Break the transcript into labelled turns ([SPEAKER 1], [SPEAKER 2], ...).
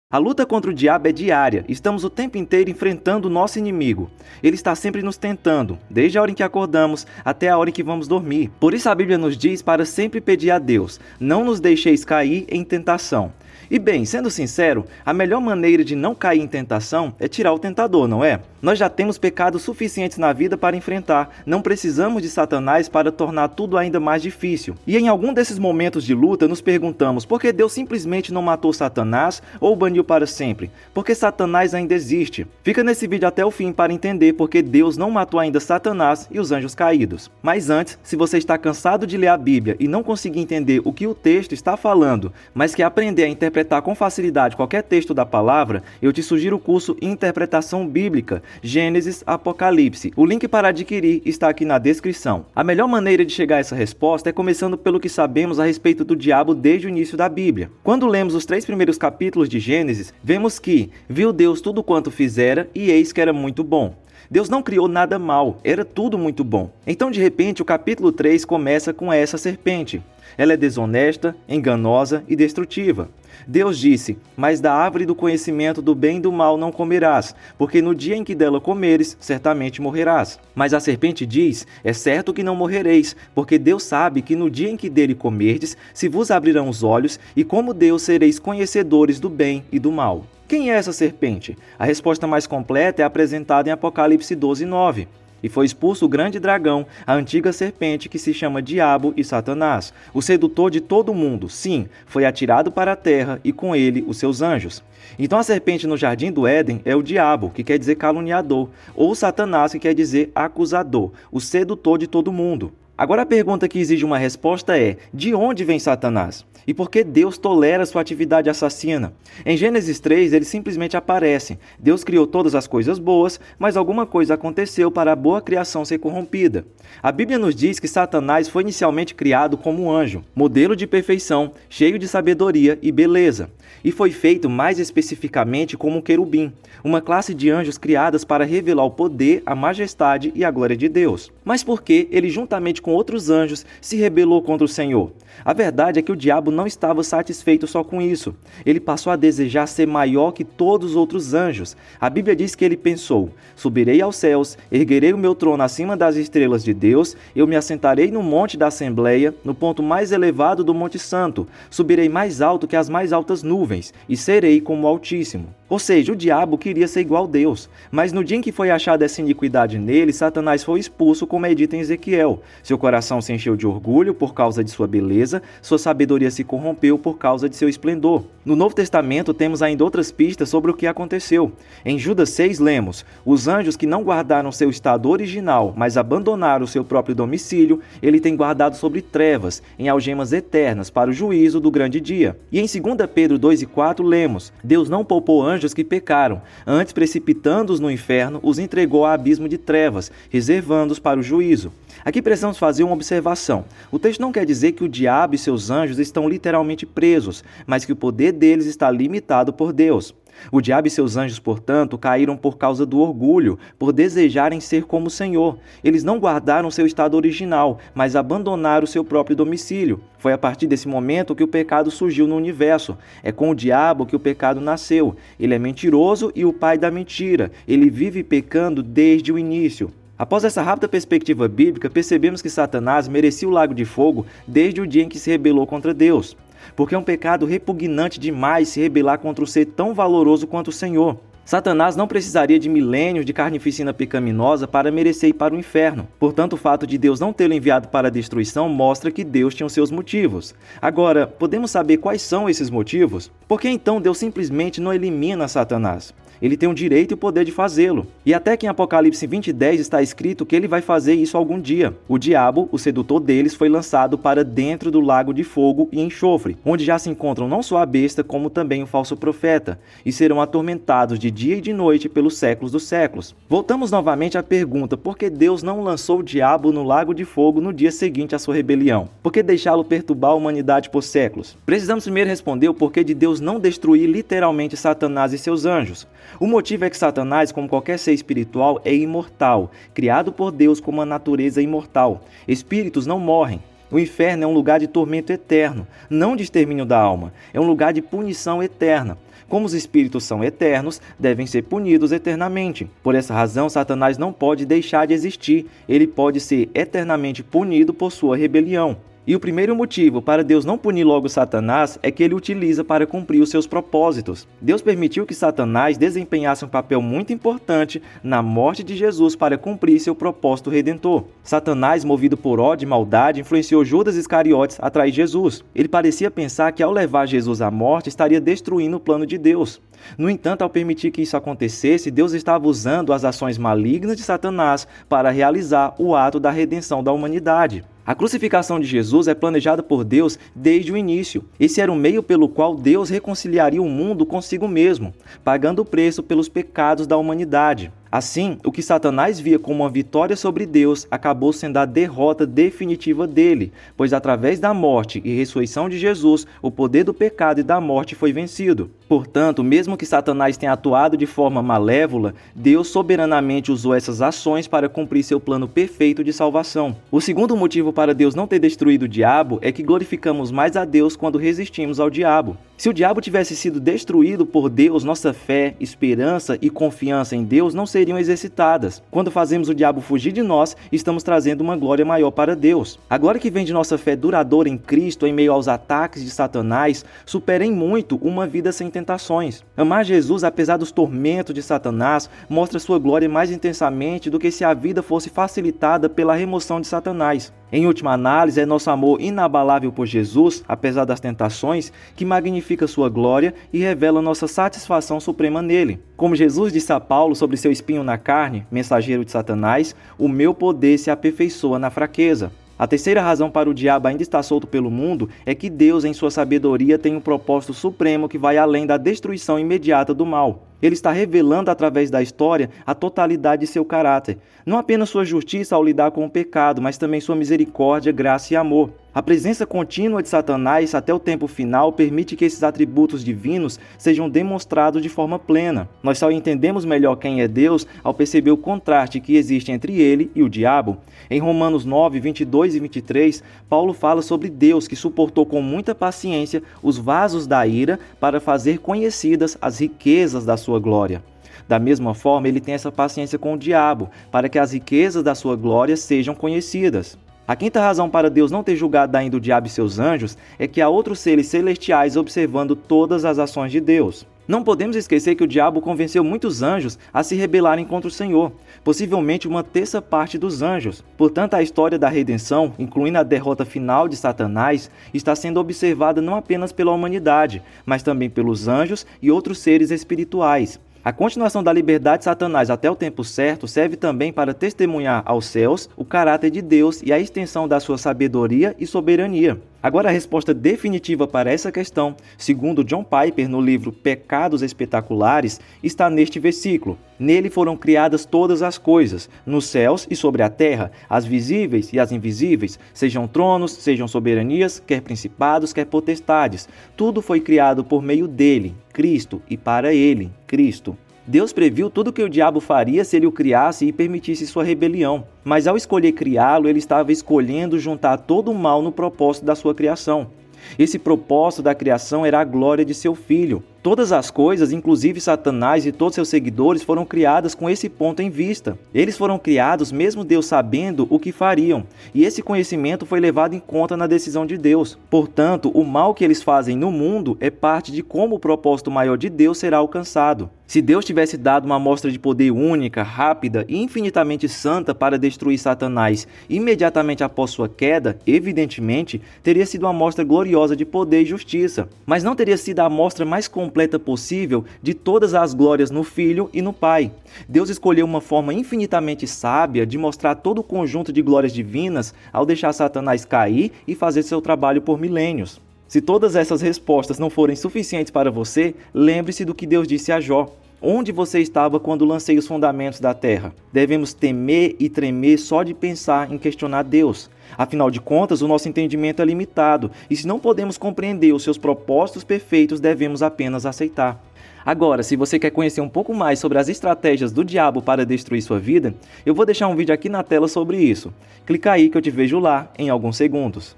[SPEAKER 1] A luta contra o diabo é diária, estamos o tempo inteiro enfrentando o nosso inimigo. Ele está sempre nos tentando, desde a hora em que acordamos até a hora em que vamos dormir. Por isso a Bíblia nos diz para sempre pedir a Deus, não nos deixeis cair em tentação. E bem, sendo sincero, a melhor maneira de não cair em tentação é tirar o tentador, não é? Nós já temos pecados suficientes na vida para enfrentar, não precisamos de Satanás para tornar tudo ainda mais difícil. E em algum desses momentos de luta nos perguntamos por que Deus simplesmente não matou Satanás ou o baniu para sempre? Porque Satanás ainda existe. Fica nesse vídeo até o fim para entender por que Deus não matou ainda Satanás e os anjos caídos. Mas antes, se você está cansado de ler a Bíblia e não conseguir entender o que o texto está falando, mas quer aprender a interpretar com facilidade qualquer texto da palavra, eu te sugiro o curso Interpretação Bíblica, Gênesis, Apocalipse. O link para adquirir está aqui na descrição. A melhor maneira de chegar a essa resposta é começando pelo que sabemos a respeito do diabo desde o início da Bíblia. Quando lemos os 3 primeiros capítulos de Gênesis, vemos que viu Deus tudo quanto fizera e eis que era muito bom. Deus não criou nada mal, era tudo muito bom. Então, de repente, o capítulo 3 começa com essa serpente. Ela é desonesta, enganosa e destrutiva. Deus disse: mas da árvore do conhecimento do bem e do mal não comerás, porque no dia em que dela comeres, certamente morrerás. Mas a serpente diz: é certo que não morrereis, porque Deus sabe que no dia em que dele comerdes, se vos abrirão os olhos, e como Deus sereis conhecedores do bem e do mal. Quem é essa serpente? A resposta mais completa é apresentada em Apocalipse 12:9. E foi expulso o grande dragão, a antiga serpente que se chama Diabo e Satanás, o sedutor de todo mundo. Sim, foi atirado para a terra e com ele os seus anjos. Então a serpente no jardim do Éden é o diabo, que quer dizer caluniador, ou Satanás, que quer dizer acusador, o sedutor de todo mundo. Agora a pergunta que exige uma resposta é: de onde vem Satanás? E por que Deus tolera sua atividade assassina? Em Gênesis 3, ele simplesmente aparece. Deus criou todas as coisas boas, mas alguma coisa aconteceu para a boa criação ser corrompida. A Bíblia nos diz que Satanás foi inicialmente criado como um anjo, modelo de perfeição, cheio de sabedoria e beleza. E foi feito mais especificamente como um querubim, uma classe de anjos criadas para revelar o poder, a majestade e a glória de Deus. Mas por que ele, juntamente com outros anjos, se rebelou contra o Senhor? A verdade é que o diabo não estava satisfeito só com isso. Ele passou a desejar ser maior que todos os outros anjos. A Bíblia diz que ele pensou: subirei aos céus, erguerei o meu trono acima das estrelas de Deus, eu me assentarei no monte da Assembleia, no ponto mais elevado do Monte Santo, subirei mais alto que as mais altas nuvens, e serei como o Altíssimo. Ou seja, o diabo queria ser igual a Deus, mas no dia em que foi achada essa iniquidade nele, Satanás foi expulso, como é dito em Ezequiel. Seu coração se encheu de orgulho por causa de sua beleza, sua sabedoria se corrompeu por causa de seu esplendor. No Novo Testamento temos ainda outras pistas sobre o que aconteceu. Em Judas 6 lemos: os anjos que não guardaram seu estado original, mas abandonaram seu próprio domicílio, ele tem guardado sobre trevas, em algemas eternas, para o juízo do grande dia. E em 2 Pedro 2:4 lemos: Deus não poupou anjos que pecaram, antes precipitando-os no inferno, os entregou ao abismo de trevas, reservando-os para o juízo. Aqui precisamos fazer uma observação. O texto não quer dizer que o diabo e seus anjos estão literalmente presos, mas que o poder deles está limitado por Deus. O diabo e seus anjos, portanto, caíram por causa do orgulho, por desejarem ser como o Senhor. Eles não guardaram seu estado original, mas abandonaram seu próprio domicílio. Foi a partir desse momento que o pecado surgiu no universo. É com o diabo que o pecado nasceu. Ele é mentiroso e o pai da mentira. Ele vive pecando desde o início. Após essa rápida perspectiva bíblica, percebemos que Satanás merecia o lago de fogo desde o dia em que se rebelou contra Deus. Porque é um pecado repugnante demais se rebelar contra um ser tão valoroso quanto o Senhor. Satanás não precisaria de milênios de carnificina pecaminosa para merecer ir para o inferno. Portanto, o fato de Deus não tê-lo enviado para a destruição mostra que Deus tinha os seus motivos. Agora, podemos saber quais são esses motivos? Por que então Deus simplesmente não elimina Satanás? Ele tem o direito e o poder de fazê-lo. E até que em Apocalipse 20:10 está escrito que ele vai fazer isso algum dia. O diabo, o sedutor deles, foi lançado para dentro do lago de fogo e enxofre, onde já se encontram não só a besta, como também o falso profeta, e serão atormentados de dia e de noite pelos séculos dos séculos. Voltamos novamente à pergunta: por que Deus não lançou o diabo no lago de fogo no dia seguinte à sua rebelião? Por que deixá-lo perturbar a humanidade por séculos? Precisamos primeiro responder o porquê de Deus não destruir literalmente Satanás e seus anjos. O motivo é que Satanás, como qualquer ser espiritual, é imortal, criado por Deus com uma natureza imortal. Espíritos não morrem. O inferno é um lugar de tormento eterno, não de extermínio da alma. É um lugar de punição eterna. Como os espíritos são eternos, devem ser punidos eternamente. Por essa razão, Satanás não pode deixar de existir, ele pode ser eternamente punido por sua rebelião. E o primeiro motivo para Deus não punir logo Satanás é que ele utiliza para cumprir os seus propósitos. Deus permitiu que Satanás desempenhasse um papel muito importante na morte de Jesus para cumprir seu propósito redentor. Satanás, movido por ódio e maldade, influenciou Judas Iscariotes a trair Jesus. Ele parecia pensar que ao levar Jesus à morte estaria destruindo o plano de Deus. No entanto, ao permitir que isso acontecesse, Deus estava usando as ações malignas de Satanás para realizar o ato da redenção da humanidade. A crucificação de Jesus é planejada por Deus desde o início. Esse era o meio pelo qual Deus reconciliaria o mundo consigo mesmo, pagando o preço pelos pecados da humanidade. Assim, o que Satanás via como uma vitória sobre Deus acabou sendo a derrota definitiva dele, pois através da morte e ressurreição de Jesus, o poder do pecado e da morte foi vencido. Portanto, mesmo que Satanás tenha atuado de forma malévola, Deus soberanamente usou essas ações para cumprir seu plano perfeito de salvação. O segundo motivo para Deus não ter destruído o diabo é que glorificamos mais a Deus quando resistimos ao diabo. Se o diabo tivesse sido destruído por Deus, nossa fé, esperança e confiança em Deus não seriam exercitadas. Quando fazemos o diabo fugir de nós, estamos trazendo uma glória maior para Deus. A glória que vem de nossa fé duradoura em Cristo em meio aos ataques de Satanás supera em muito uma vida sem tentações. Amar Jesus, apesar dos tormentos de Satanás, mostra sua glória mais intensamente do que se a vida fosse facilitada pela remoção de Satanás. Em última análise, é nosso amor inabalável por Jesus, apesar das tentações, que magnifica sua glória e revela nossa satisfação suprema nele. Como Jesus disse a Paulo sobre seu espinho na carne, mensageiro de Satanás, o meu poder se aperfeiçoa na fraqueza. A terceira razão para o diabo ainda estar solto pelo mundo é que Deus, em sua sabedoria, tem um propósito supremo que vai além da destruição imediata do mal. Ele está revelando através da história a totalidade de seu caráter, não apenas sua justiça ao lidar com o pecado, mas também sua misericórdia, graça e amor. A presença contínua de Satanás até o tempo final permite que esses atributos divinos sejam demonstrados de forma plena. Nós só entendemos melhor quem é Deus ao perceber o contraste que existe entre ele e o diabo. Em Romanos 9, 22 e 23, Paulo fala sobre Deus que suportou com muita paciência os vasos da ira para fazer conhecidas as riquezas da sua glória. Da mesma forma, ele tem essa paciência com o diabo, para que as riquezas da sua glória sejam conhecidas. A quinta razão para Deus não ter julgado ainda o diabo e seus anjos é que há outros seres celestiais observando todas as ações de Deus. Não podemos esquecer que o diabo convenceu muitos anjos a se rebelarem contra o Senhor, possivelmente uma terça parte dos anjos. Portanto, a história da redenção, incluindo a derrota final de Satanás, está sendo observada não apenas pela humanidade, mas também pelos anjos e outros seres espirituais. A continuação da liberdade de Satanás até o tempo certo serve também para testemunhar aos céus o caráter de Deus e a extensão da sua sabedoria e soberania. Agora, a resposta definitiva para essa questão, segundo John Piper no livro Pecados Espetaculares, está neste versículo. Nele foram criadas todas as coisas, nos céus e sobre a terra, as visíveis e as invisíveis, sejam tronos, sejam soberanias, quer principados, quer potestades. Tudo foi criado por meio dele, Cristo, e para ele, Cristo. Deus previu tudo o que o diabo faria se ele o criasse e permitisse sua rebelião. Mas ao escolher criá-lo, ele estava escolhendo juntar todo o mal no propósito da sua criação. Esse propósito da criação era a glória de seu Filho. Todas as coisas, inclusive Satanás e todos seus seguidores, foram criadas com esse ponto em vista. Eles foram criados mesmo Deus sabendo o que fariam, e esse conhecimento foi levado em conta na decisão de Deus. Portanto, o mal que eles fazem no mundo é parte de como o propósito maior de Deus será alcançado. Se Deus tivesse dado uma amostra de poder única, rápida e infinitamente santa para destruir Satanás imediatamente após sua queda, evidentemente, teria sido uma amostra gloriosa de poder e justiça, mas não teria sido a amostra mais completa possível de todas as glórias no Filho e no Pai. Deus escolheu uma forma infinitamente sábia de mostrar todo o conjunto de glórias divinas ao deixar Satanás cair e fazer seu trabalho por milênios. Se todas essas respostas não forem suficientes para você, lembre-se do que Deus disse a Jó. Onde você estava quando lancei os fundamentos da terra? Devemos temer e tremer só de pensar em questionar Deus. Afinal de contas, o nosso entendimento é limitado, e se não podemos compreender os seus propósitos perfeitos, devemos apenas aceitar. Agora, se você quer conhecer um pouco mais sobre as estratégias do diabo para destruir sua vida, eu vou deixar um vídeo aqui na tela sobre isso. Clica aí que eu te vejo lá em alguns segundos.